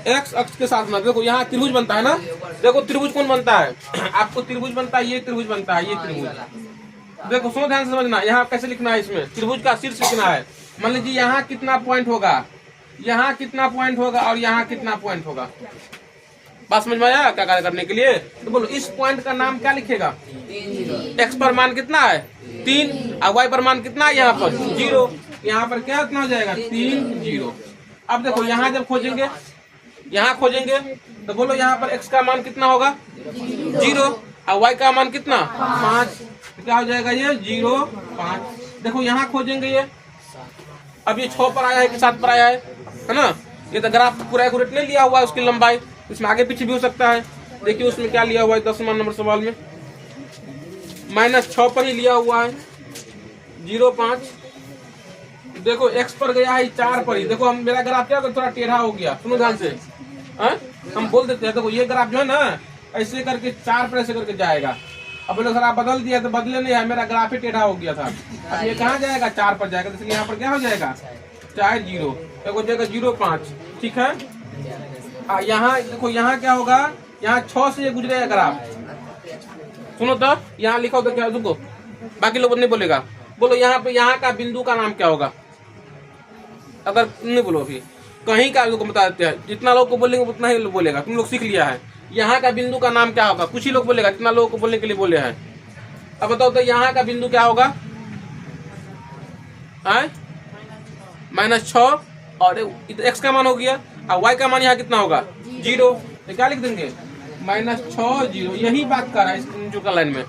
x अक्ष के साथ में। देखो यहाँ त्रिभुज बनता है ना, देखो त्रिभुज कौन बनता है? आपको त्रिभुज बनता है, ये त्रिभुज बनता है, ये त्रिभुज। देखो सुनो ध्यान से समझना, यहाँ कैसे लिखना है, इसमें त्रिभुज का शीर्ष लिखना है। मान लीजिए यहाँ कितना पॉइंट होगा, यहाँ कितना पॉइंट होगा और यहाँ कितना पॉइंट होगा। बात समझ में आया क्या कार्य करने के लिए? तो बोलो इस पॉइंट का नाम क्या लिखेगा? x पर मान कितना है? 3 और y पर मान कितना है? यहाँ पर 0। यहाँ पर क्या इतना हो जाएगा? 3 0। अब देखो यहाँ जब खोजेंगे, यहाँ खोजेंगे तो बोलो यहाँ पर x का मान कितना होगा? 0 और y का मान कितना? 5। क्या हो जाएगा ये? 0 5। देखो यहाँ खोजेंगे ये, अब ये 6 पर आया है कि 7 पर आया है ना। ये तो ग्राफ पूरा एक्यूरेट नहीं लिया हुआ है उसकी लंबाई, इसमें आगे पीछे भी हो सकता है। देखिए उसमें क्या लिया हुआ है 10वां नंबर सवाल में, -6 पर ही लिया हुआ है 0 5। देखो x पर गया है 4 पर ही। देखो हम मेरा ग्राफ क्या थोड़ा टेढ़ा हो गया, सुनो ध्यान से। हम बोल देते हैं देखो ये ग्राफ जो है ना ऐसे करके 4 पर ऐसे करके जाएगा। अब बोले सर आप बदल दिया, तो बदले नहीं है, मेरा ग्राफ ही टेढ़ा हो गया था। अब ये कहाँ जाएगा? 4 पर जाएगा, इसलिए यहाँ पर क्या हो जाएगा? 4 0 देखो जाएगा 0 5, ठीक है। यहाँ देखो यहाँ क्या होगा? यहाँ 6 से ये गुजरेगा ग्राफ। सुनो तो यहाँ लिखो तो क्या, रुको बाकी लोग नहीं बोलेगा। बोलो यहाँ पे यहाँ का बिंदु का नाम क्या होगा? अगर नहीं बोलो अभी कहीं का लोग बता देते हैं, जितना लोग को बोलेंगे उतना ही बोलेगा। तुम लोग सीख लिया है यहाँ का बिंदु का नाम क्या होगा? कुछ ही लोग बोलेगा, जितना लोगों को बोलने के लिए बोले हैं। अब बताओ तो यहाँ का बिंदु क्या होगा? -6 और x का मान हो गया और y का मान यहाँ कितना होगा? 0। तो क्या लिख देंगे? -6 0। यही बात कर रहा है इस जो का लाइन में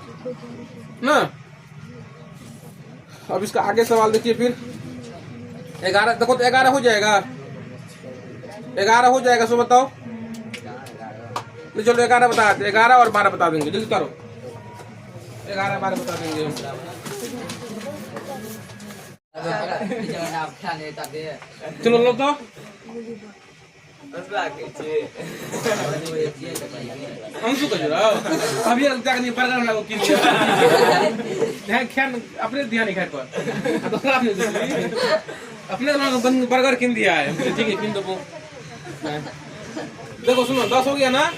ना। अब इसका आगे सवाल देखिए फिर 11। देखो तो 11 हो जाएगा, 11 हो जाएगा। सो बताओ तो चलो 11 बता देते, 11 और 12 बता देंगे। जल्दी करो 11 12 बता देंगे। चलो लो तो अंशु का जरा अभी जाकर नहीं बर्गर ना वो किन ध्यान ख्याल अपने ध्यान नहीं खाए पर अपने बर्गर किन दिया है, ठीक है किन दो। देखो सुनो 10 हो गया ना।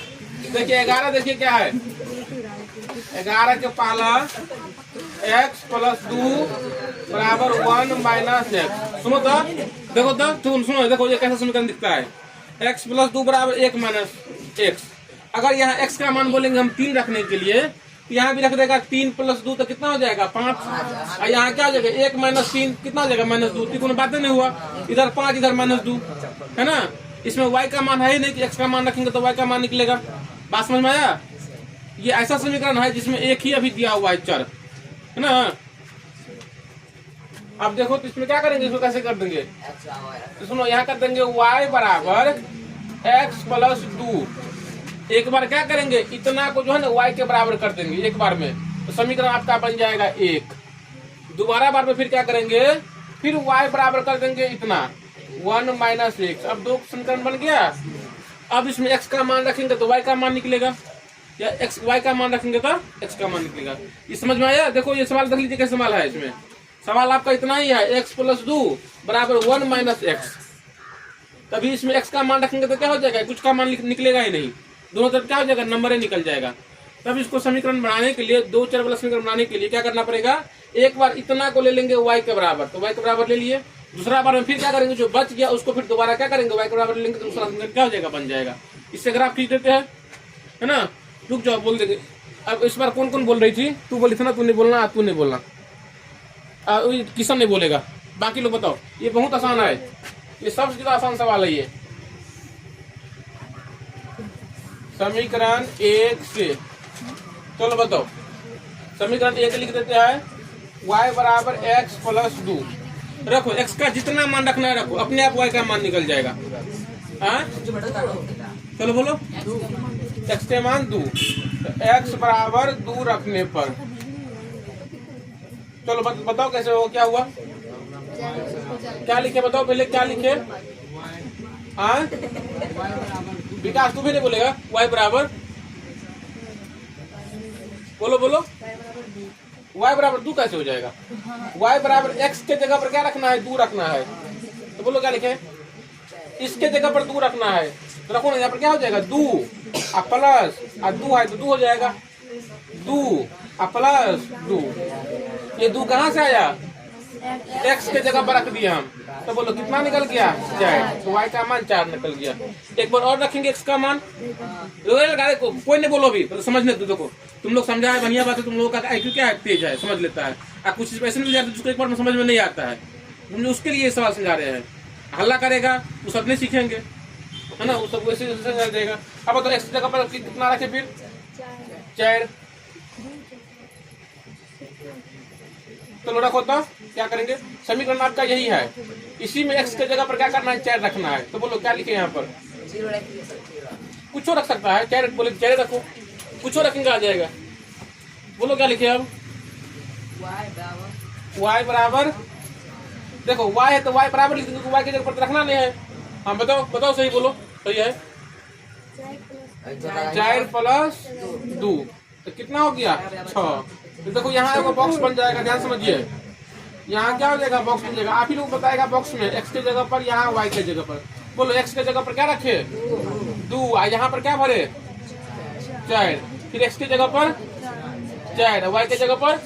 देखिए 11 देखिए क्या है? 11 के पहला x प्लस 2 बराबर 1 माइनस x। सुनो तो देखो तो सुनो देखो ये कैसा समीकरण दिखता है? x प्लस 2 बराबर 1 माइनस x। अगर यहाँ x का मान बोलेंगे हम 3 रखने के लिए, तो यहाँ भी रख देगा 3 प्लस 2 तो कितना हो जाएगा? 5। और यहाँ क्या हो जाएगा? 1 माइनस 3 कितना हो जाएगा? -2। कोई बात नहीं हुआ, इधर 5 इधर -2 है ना। इसमें y का मान है ही नहीं कि x का मान रखेंगे तो y का मान निकलेगा। बात समझ में आया? ये ऐसा समीकरण है जिसमें एक ही अभी दिया हुआ है चर, है ना। अब देखो तो इसमें क्या करेंगे, इसको कैसे कर देंगे? तो सुनो यहाँ कर देंगे y बराबर x प्लस 2। एक बार क्या करेंगे? इतना को जो है ना y के बराबर कर देंगे एक बार में, तो समीकरण आपका बन जाएगा 1। दोबारा बार में फिर क्या करेंगे? फिर y बराबर कर देंगे इतना 1 माइनस x। अब 2 समीकरण बन गया। अब इसमें x का मान रखेंगे तो y का मान निकलेगा, या y का मान रखेंगे तो x का मान निकलेगा। ये समझ में आया? देखो ये सवाल देख लीजिए कैसे सवाल है। इसमें सवाल आपका इतना ही है, x प्लस 2 बराबर 1 माइनस x। तभी इसमें x का मान रखेंगे तो क्या हो जाएगा? कुछ का मान निकलेगा ही नहीं, दोनों तरफ क्या हो जाएगा? नंबर ही निकल जाएगा। तब इसको समीकरण बनाने के लिए, 2 चर वाला समीकरण बनाने के लिए क्या करना पड़ेगा? एक बार इतना को ले लेंगे y के बराबर, तो y के बराबर ले लिए। दूसरा बार में फिर क्या करेंगे? जो बच गया उसको फिर दोबारा क्या करेंगे? y के बराबर ले लेंगे तो दूसरा समीकरण क्या हो जाएगा? बन जाएगा। इससे ग्राफ खींच देते हैं। है ना। रुक जाओ, बोल देंगे। अब इस बार कौन कौन बोल रही थी? तू बोली थी ना, तू नहीं बोलना, तू नहीं बोलना, किशन नहीं बोलेगा, बाकी लोग बताओ। ये बहुत आसान है, ये सबसे ज्यादा आसान सवाल है ये। समीकरण 1 से चलो बताओ। समीकरण 1 लिख देते हैं, y बराबर x प्लस 2। रखो x का जितना मान रखना है रखो, अपने आप y का मान निकल जाएगा। हाँ चलो बोलो, x के मान 2, तो x बराबर 2 रखने पर चलो बताओ कैसे हो, क्या हुआ, क्या लिखे बताओ पहले, क्या लिखे? हाँ विकास तू भी नहीं बोलेगा? y बराबर बोलो बोलो, y बराबर 2 कैसे हो जाएगा? y बराबर x के जगह पर क्या रखना है? 2 रखना है। तो बोलो क्या लिखे? इसके जगह पर 2 रखना है, तो रखो ना, यहाँ पर क्या हो जाएगा? 2 और प्लस 2 है तो 2 हो जाएगा, 2 और प्लस 2। ये 2 कहाँ से आया? x के जगह पर रख दिया हम, तो बोलो कितना निकल गया? 4। तो y का मान 4 निकल गया। एक बार और रखेंगे x का मान, कोई नहीं बोलो अभी, तो समझने दो। देखो तुम लोग समझा है, बढ़िया बात है, तुम लोगों का IQ क्या है? तेज है, समझ लेता है। आप कुछ ऐसे नहीं जाते जिसको एक बार में समझ में नहीं आता है, हम उसके लिए ये सवाल समझा रहे हैं। हल्ला करेगा वो सब नहीं सीखेंगे, है ना, वो सब वैसे समझा देगा। अब तो x की जगह पर कितना रखे फिर? 4। तो रखो, तो क्या करेंगे? समीकरण आपका यही है, इसी में x के जगह पर क्या करना है? 4 रखना है। तो बोलो क्या लिखे यहाँ पर? कुछ रख सकता है, 4 बोले 4 रखो, कुछ रखेंगे आ जाएगा। बोलो क्या लिखे अब? y बराबर, देखो y है तो y बराबर लिख देंगे, y के जगह पर रखना नहीं है। हाँ बताओ बताओ, सही बोलो, सही है। 4 प्लस 2 तो कितना हो गया? 6। तो देखो यहाँ एगो बॉक्स बन जाएगा, ध्यान समझिए। यहाँ क्या हो जाएगा? बॉक्स बन जाएगा। आप ही लोग बताएगा बॉक्स में x के जगह पर, यहाँ y के जगह पर। बोलो x के जगह पर क्या रखे? 2। यहाँ पर क्या भरे? 4। फिर x की जगह पर 4, y की जगह पर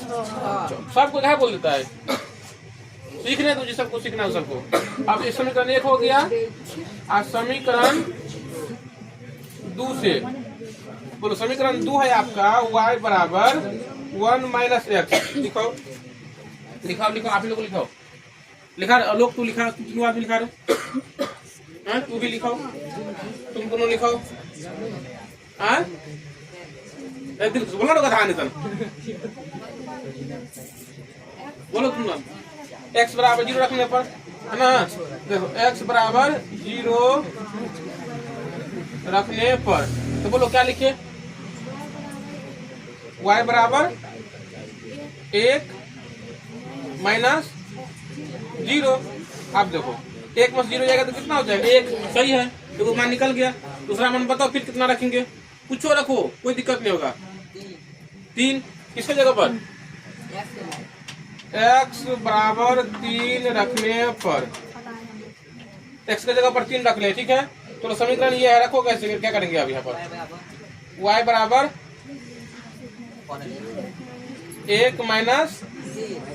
सबको क्या बोल देता है? सीखने दो जी, सबको सीखना है सबको। अब इस समीकरण 1 हो गया, और समीकरण 2 से बोलो, समीकरण 2 है आपका y बराबर 1 माइनस x। लिखो लिखाओ लिखो, आप ही लोग लिखाओ, लिखा लोग, तू लिखा, तू आदमी लिखा रहे, तू भी लिखाओ, तुम दोनों लिखाओ। बोलो ना कथा नितन, बोलो तुम ना। x बराबर 0 रखने पर, है ना, देखो x बराबर 0 रखने पर, तो बोलो क्या लिखे? y बराबर 1 माइनस 0। आप देखो 1 में 0 जाएगा तो कितना हो जाएगा? 1। सही है, देखो मान निकल गया। दूसरा मान बताओ फिर कितना रखेंगे? कुछ रखो, कोई दिक्कत नहीं होगा। 3 किसके जगह पर? x बराबर 3 रखने पर, x के जगह पर 3 रख ले, ठीक है। तो समीकरण ये है, रखो कैसे, क्या करेंगे अब यहाँ पर? y बराबर 1 माइनस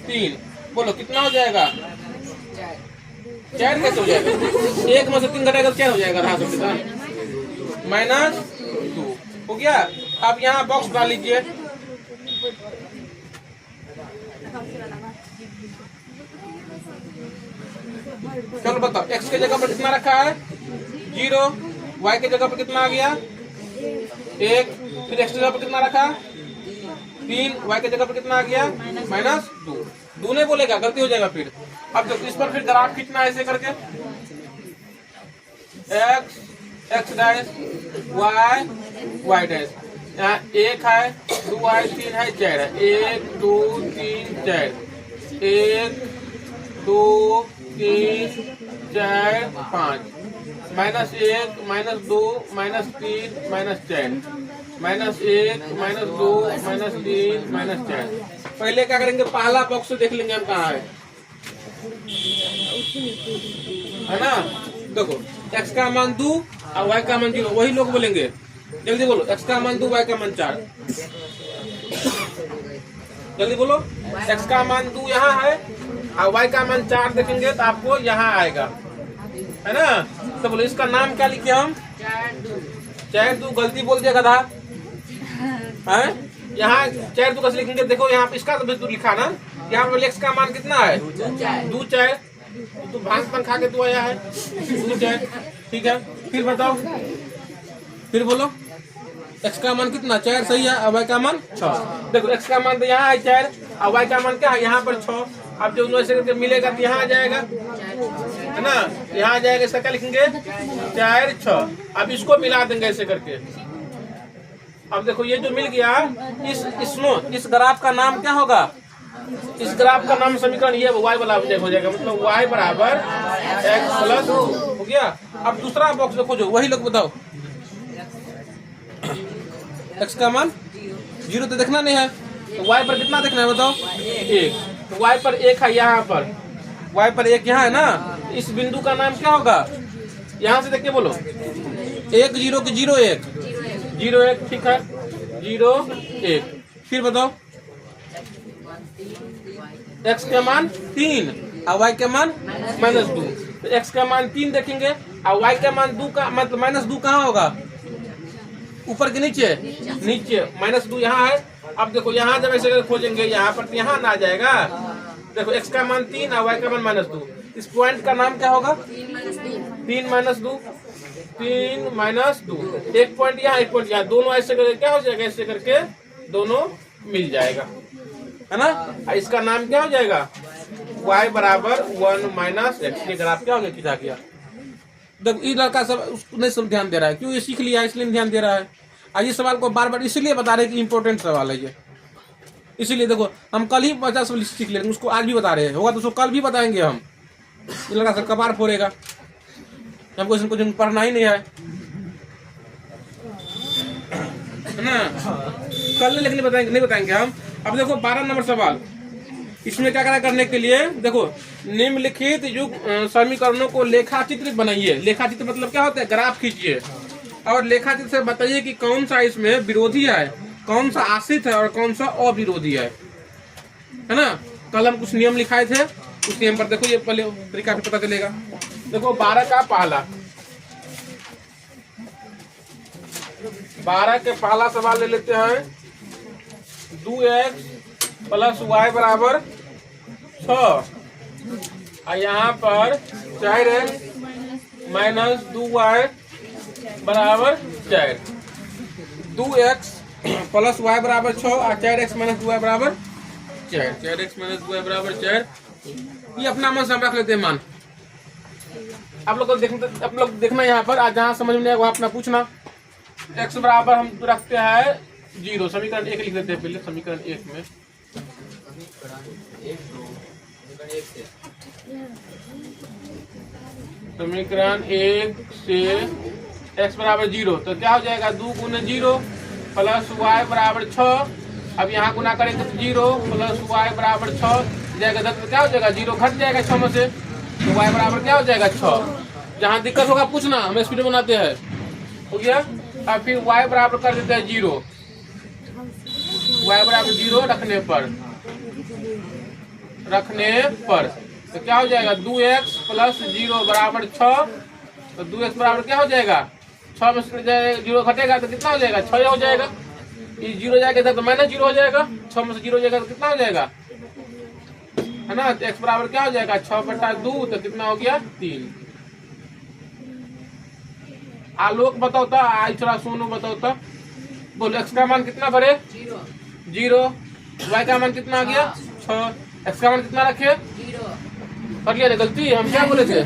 3, बोलो कितना हो जाएगा? 4 कैसे हो जाएगा? 1 में से 3 घटेगा तो क्या हो जाएगा? माइनस 2 हो गया। अब यहाँ बॉक्स डाल लीजिए, चलो बताओ x के जगह पर कितना रखा है? 0। y के जगह पर कितना आ गया? 1। फिर x के जगह पर कितना रखा? 3। y के जगह पर कितना आ गया? माइनस 2। 2 नहीं बोलेगा, गलती हो जाएगा फिर। अब देखो इस पर फिर ग्राफ खींचना है ऐसे करके, x डैश y डैश। यहाँ 1 है, 2 है, 3 है, 4 है। 1 2 3 4, 1 2 3 4 5, minus 1 minus 2 minus 3 minus 4, minus 1 minus 2 minus 3 minus 4। पहले क्या करेंगे? पहला बॉक्स देख लेंगे हम कहाँ है ना। देखो x का मान 2 और y का मान 0, वही लोग बोलेंगे, जल्दी बोलो। x का मान 2, y का मान 4, जल्दी बोलो। x का मान 2 यहाँ है और y का मान 4 देखेंगे तो आपको यहाँ आएगा, है ना। तो बोलो इसका नाम क्या लिखे हम? 4 2। गलती बोल दिया गधा, है। यहाँ चार दो कैसे लिखेंगे, देखो यहाँ पे इसका तो लिखा ना, यहाँ पर x का मान कितना है 2 4, तो भाग पर खा के तू आया है 2 4, ठीक है। फिर बताओ, फिर बोलो x का मान कितना 4 सही है, और y का मान 6। देखो x का मान तो यहाँ है 4 और y का मान क्या है यहाँ पर 6। अब जो ऐसे करके मिलेगा तो यहाँ आ जाएगा, है ना, यहाँ आ जाएगा, इसका क्या लिखेंगे 4 6। अब इसको मिला देंगे ऐसे करके। अब देखो ये जो मिल गया, इस ग्राफ का नाम क्या होगा, इस ग्राफ का नाम समीकरण ये y वाला हो जाएगा, मतलब y बराबर x प्लस हो गया। अब दूसरा बॉक्स देखो, जो वही लोग बताओ x का मान 0 तो देखना नहीं है, तो y पर कितना देखना है बताओ 1, तो y पर 1 है, यहाँ पर y पर 1 यहाँ है ना, इस बिंदु का नाम क्या होगा, यहाँ से देख के बोलो 1 0 की 0 1 0 1, ठीक है 0 1। फिर बताओ x का मान 3 और y का मान -2, तो x का मान 3 देखेंगे और y का मान 2 का मतलब -2 कहाँ होगा, ऊपर के नीचे नीचे -2 यहाँ है। अब देखो यहाँ जब ऐसे खोजेंगे यहाँ पर, यहाँ ना आ जाएगा। देखो x का मान 3 और y का मान -2, इस पॉइंट का नाम क्या होगा 3 -2, एक पॉइंट यहाँ एक पॉइंट यहाँ, दोनों ऐसे करके क्या हो जाएगा, ऐसे करके दोनों मिल जाएगा, है ना। इसका नाम क्या हो जाएगा y बराबर 1 - x। ये ग्राफ क्या हो गया, खींचा गया। जब ये लड़का सब उसको नहीं सब ध्यान दे रहा है, क्यों, ये सीख लिया इसलिए ध्यान दे रहा है। और ये सवाल को बार बार इसलिए बता रहे हैं कि इंपॉर्टेंट सवाल है ये, इसीलिए देखो हम कल ही 50 सीख लेंगे, उसको आज भी बता रहे हैं, होगा तो उसको कल भी बताएंगे हम। ये लड़का सब कबार फोड़ेगा, हमको इसको कुछ पढ़ना ही नहीं है ना, कल लेकिन बताएंगे नहीं बताएंगे हम। अब देखो 12 नंबर सवाल, इसमें क्या करने के लिए, देखो निम्नलिखित युग समीकरणों को लेखाचित्र बनाइए। लेखाचित्र मतलब क्या होता है, ग्राफ खींचिए और लेखाचित्र से बताइए कि कौन सा इसमें विरोधी है, कौन सा आश्रित है और कौन सा अविरोधी है ना। कल हम कुछ नियम लिखाए थे, उस नियम पर देखो, ये पहले तरीका पता चलेगा। देखो 12 का पहला, 12 के पहला सवाल ले लेते हैं, 2x + y बराबर 6 और यहाँ पर 4x - 2y बराबर 4। 2x + y बराबर 6 और 4x - 2y बराबर 4। 4x - 2y बराबर 4। ये अपना मन से हम रख लेते हैं मान। आप लोग देखना यहाँ पर, आज जहाँ समझ में नहीं आएगा वहाँ अपना पूछना। x बराबर हम रखते हैं 0, समीकरण 1 लिख लेते हैं पहले, समीकरण 1 में समीकरण 1 से x बराबर 0, तो क्या हो जाएगा 2 × 0 + y बराबर 6। अब यहाँ गुना करेंगे तो 0 + y बराबर 6 जाएगा, तो क्या हो जाएगा 0 घट जाएगा 6 में से, तो y बराबर क्या हो जाएगा 6। जहाँ दिक्कत होगा पूछना, हम स्पीड बनाते हैं, हो गया। अब फिर y बराबर कर देते हैं 0, y बराबर 0 रखने पर तो क्या हो जाएगा 2x + 0 बराबर 6, तो 2x बराबर क्या हो जाएगा 6 में से 0 घटेगा तो कितना हो जाएगा 6 हो जाएगा। ये 0 जाएगा तो -0 हो जाएगा, 6 में से 0 जाएगा तो कितना हो जाएगा, है ना। तो x बराबर क्या हो जाएगा 6/2, तो कितना हो गया 3। आलोक बताओ तो, आई थोड़ा सोनू बताओ तो, बोलो x का मान कितना भरे 0, y का मान कितना आ गया 6, x का मान कितना रखे 0 कर लिया गलती। हम क्या बोले थे,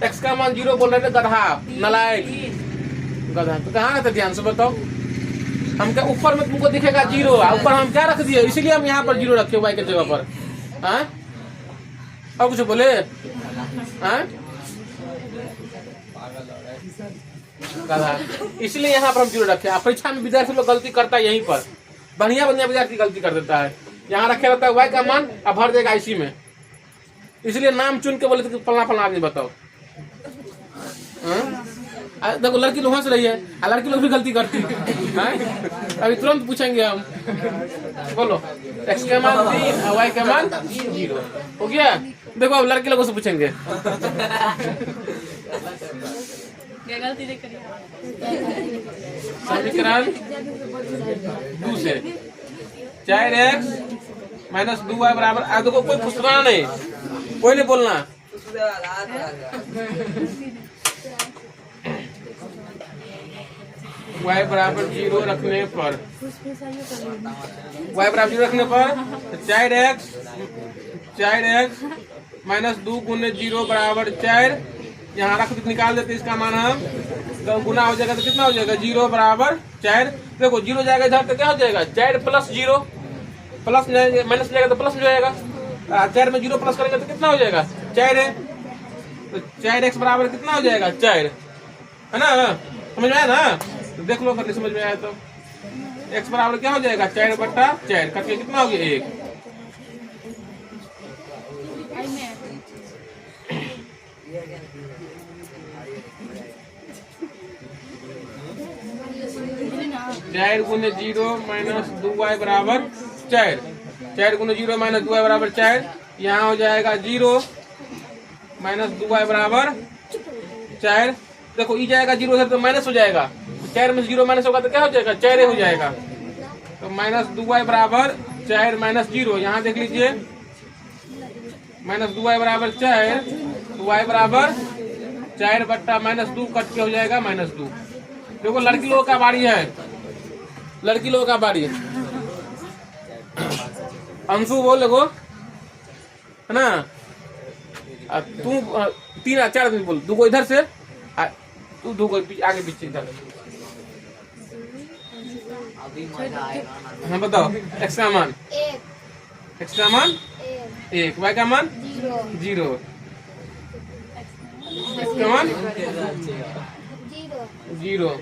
x का मान 0 बोल रहे थे, गधा नलायक गधा। तो कहाँ रहते ध्यान से बताओ, हम क्या ऊपर में तुमको दिखेगा 0, ऊपर हम क्या रख दिए, इसलिए हम यहाँ पर 0 रखे y के जगह पर। और कुछ बोले गधा, इसलिए यहाँ पर हम 0 रखे। परीक्षा में विद्यार्थी लोग गलती करता है, यहीं पर बढ़िया विद्यार्थी गलती कर देता है, यहाँ रखे रहता है y का मान अब भर देगा इसी में, इसलिए नाम चुन के बोले थे फलना फलना आदमी बताओ। देखो लड़की लोग हंस रही है, लड़की लोग भी गलती करती है। अभी तुरंत पूछेंगे हम, बोलो x का मान 3 और y का मान 0 हो गया। देखो अब लड़के लोगों से पूछेंगे। गलती नहीं करिए। समीकरण 2 से 4x माइनस 2y बराबर, देखो कोई पूछना नहीं, कोई नहीं बोलना। y बराबर 0 रखने पर, y बराबर 0 रखने पर 4x माइनस 2 गुने 0 बराबर 4, यहाँ रख निकाल देते इसका मान हम, तो गुना हो जाएगा तो कितना हो जाएगा 0 बराबर 4। देखो 0 जाएगा इधर तो क्या हो जाएगा 4 प्लस 0, प्लस माइनस जाएगा तो प्लस हो जाएगा, 4 में 0 प्लस करेंगे तो कितना हो जाएगा 4 है, तो 4x बराबर कितना हो जाएगा 4, है ना, समझ में आया ना, तो देख लो करके समझ में आया तो x बराबर क्या हो जाएगा 4/4, करके कितना हो गया 1। चार गुने 0 माइनस 2y बराबर 4, 4 गुने 0 माइनस 2y बराबर 4, यहाँ हो जाएगा 0 माइनस 2y बराबर 4। देखो ई जाएगा 0 से तो माइनस हो जाएगा, 4 में 0 माइनस होगा तो क्या हो जाएगा 4 हो जाएगा, तो माइनस 2y बराबर 4 माइनस 0, यहाँ देख लीजिए माइनस 2y बराबर 4, तो y बराबर 4/-2 कट के हो जाएगा -2। देखो लड़की लोगों का बारी है, लड़की लोगों का बारी। अंशु बोल देखो, है ना, तू 3-4 आदमी बोल, 2 को इधर से, तू 2 को आगे पीछे इधर। हाँ बताओ, x का मान 1, x का मान 1, y का मान 0, x का मान 0,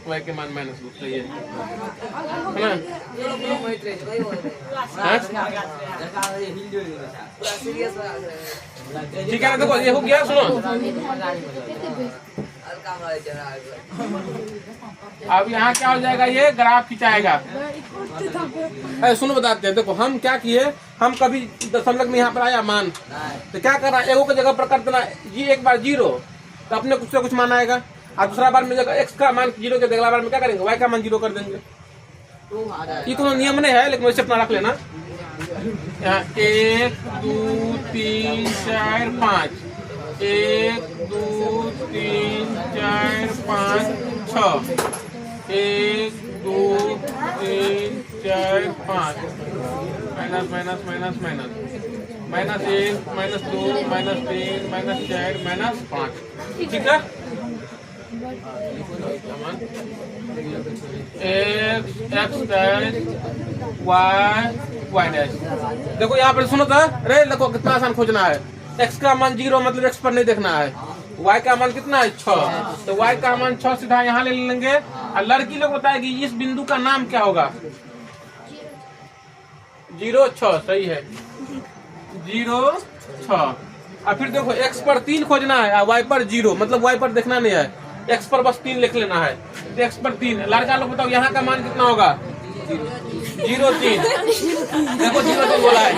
y के मान -2, सही है ना। ठीक है ना, देखो ये हो गया, सुनो अब यहाँ क्या हो जाएगा, ये ग्राफ खिंचाएगा। अरे सुनो बताते हैं, देखो हम क्या किए, हम कभी दशमलव में यहाँ पर आया मान, तो क्या करना, एगो की जगह पर कर देना जी, एक बार 0 तो अपने कुछ से कुछ मान आएगा, और दूसरा बार में जगह x का मान 0 के अगला बार में क्या करेंगे y का मान 0 कर देंगे। ये तो नियम नहीं है, लेकिन वैसे अपना रख लेना। यहाँ 1 2 3 4 5, 1 2 3 4 5 6, 1 2 3 4 5, माइनस माइनस माइनस माइनस, -1 -2 -3 -4 -5, ठीक है। x डैश y डैश, देखो यहाँ पर सुनो तो, अरे देखो कितना आसान खोजना है, x का मान 0 मतलब x पर नहीं देखना है, y का मान कितना है 6, तो y का मान 6 सीधा यहाँ ले लेंगे, और लड़की लोग बताएगी इस बिंदु का नाम क्या होगा, 0 6, सही है 0 6। और फिर देखो x पर 3 खोजना है और y पर 0, मतलब y पर देखना नहीं है, x पर बस 3 लिख लेना है, तो x पर 3। लड़का लोग बताओ यहाँ का मान कितना होगा 0 3, देखो 0 3 बोला है,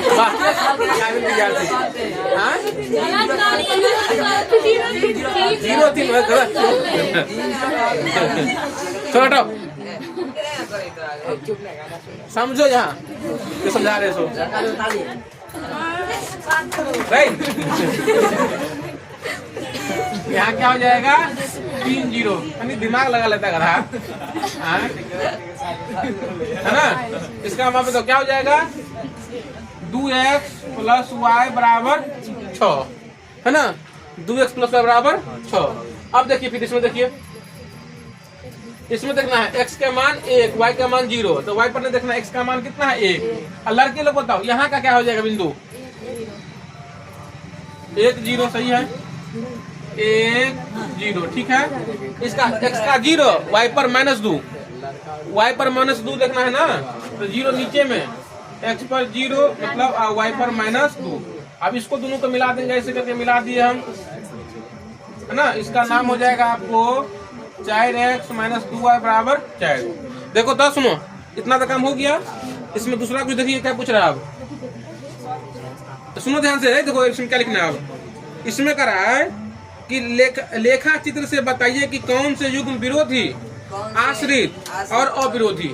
0 3 छोड़ो, समझो यहाँ जो समझा रहे सो राइट। यहाँ क्या हो जाएगा 3 0, यानी दिमाग लगा लेता है ना। इसका मतलब तो क्या हो जाएगा 2x + y बराबर 6, है ना, 2x + y बराबर 6। अब देखिए फिर इसमें देखिए, इसमें देखना है x का मान 1, y का मान 0, तो y पर नहीं देखना, x का मान कितना है 1। और लड़के लोग बताओ यहाँ का क्या हो जाएगा बिंदु 1 0, सही है 1 0, ठीक है। इसका x का 0, y पर -2, y पर -2 देखना है ना, तो 0 नीचे में, x पर 0 मतलब y पर -2। अब इसको दोनों को मिला देंगे, ऐसे करके मिला दिए हम, है ना। इसका नाम हो जाएगा आपको 4x - 2y बराबर 4। देखो तो सुनो, इतना तो काम हो गया। इसमें दूसरा कुछ देखिए क्या पूछ रहा है आप, तो सुनो ध्यान से, देखो इसमें क्या लिखना है। अब इसमें कह रहा है कि लेखा चित्र से बताइए कि कौन से युग्म विरोधी, आश्रित और अविरोधी।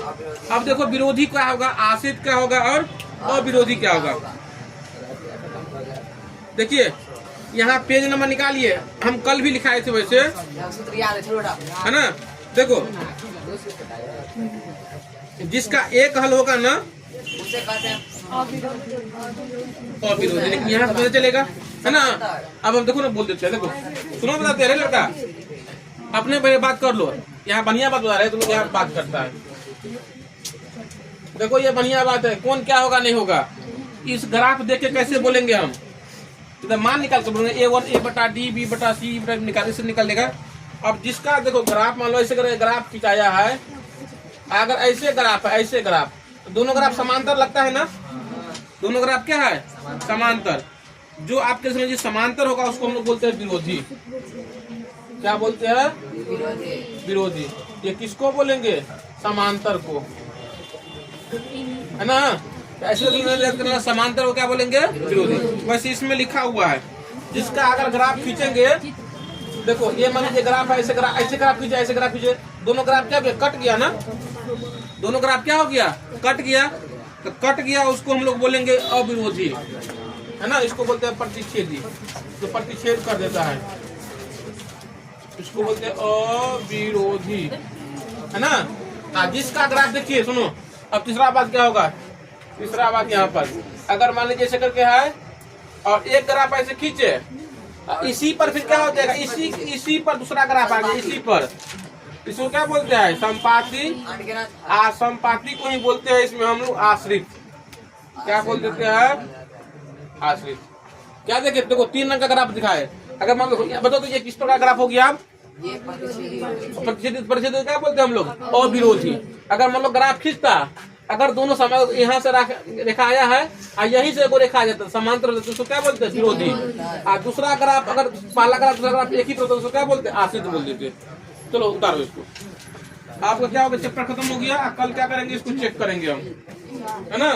अब देखो विरोधी क्या होगा, आश्रित क्या होगा और अविरोधी क्या होगा। देखिए यहाँ पेज नंबर निकालिए, हम कल भी लिखाए थे वैसे, सूत्र याद है छोटा, है ना। देखो जिसका एक हल होगा ना उसे कहते हैं अविरोधी, लेकिन यहाँ से पता चलेगा, है ना। अब हम देखो ना बोल देते हैं, देखो सुनो बताते हैं लड़का, अपने पहले बात कर लो। यहाँ बढ़िया बात बता रहे तुम लोग, यहाँ बात करता है। देखो ये बढ़िया बात है, कौन क्या होगा नहीं होगा, इस ग्राफ देख के कैसे बोलेंगे हम, इधर मान निकाल के बोलेंगे A1 A बटा D B बटा C निकाल, इससे निकल देगा। अब जिसका देखो ग्राफ मान लो ऐसे ग्राफ खिंचाया है, अगर ऐसे ग्राफ है, ऐसे ग्राफ, तो दोनों ग्राफ समांतर लगता है ना, दोनों ग्राफ क्या है समांतर। जो आपके समझिए समांतर होगा उसको हम लोग बोलते हैं विरोधी। क्या बोलते हैं, विरोधी। ये किसको बोलेंगे, समांतर को, है ना। ऐसे समांतर को क्या बोलेंगे, विरोधी। वैसे इसमें लिखा हुआ है जिसका अगर ग्राफ खींचेंगे, देखो ये मान लीजिए ग्राफ है, ऐसे ग्राफ खींचे, ऐसे ग्राफ खींचे, दोनों ग्राफ क्या कट गया ना, दोनों ग्राफ क्या हो गया, कट गया। तो कट गया उसको हम लोग बोलेंगे अविरोधी, है ना। इसको बोलते हैं प्रतिच्छेदी, जो प्रतिच्छेद कर देता है इसको बोलते हैं अविरोधी, है ना। जिसका ग्राफ देखिए, सुनो अब तीसरा बात क्या होगा, तीसरा बात यहाँ पर अगर मान लीजिए ऐसे करके है और एक ग्राफ ऐसे खींचे, इसी पर फिर क्या हो जाएगा, इसी पर दूसरा ग्राफ आ गया, इसी पर, इसको क्या बोलते हैं, संपाती। संपाती को ही बोलते हैं इसमें हम लोग आश्रित। क्या बोल देते हैं, आश्रित। क्या देखे, देखो 3 रंग का ग्राफ दिखाए, अगर मान लो बताओ तो ये किस प्रकार ग्राफ हो गया, आप प्रतिच्छेद क्या बोलते हैं हम लोग, अविरोधी। अगर मान लो ग्राफ खींचता, अगर दोनों समय यहाँ से रेखा आया है और यहीं से रेखा आ जाता है समांतर, तो उसको क्या बोलते हैं, विरोधी। और दूसरा ग्राफ अगर पहला ग्राफ दूसरा ग्राफ एक ही पर, तो उसको क्या बोलते हैं, आश्रित बोल देते। चलो उतारो इसको, आपका क्या होगा, चैप्टर खत्म हो गया। कल क्या करेंगे, इसको चेक करेंगे हम, है ना।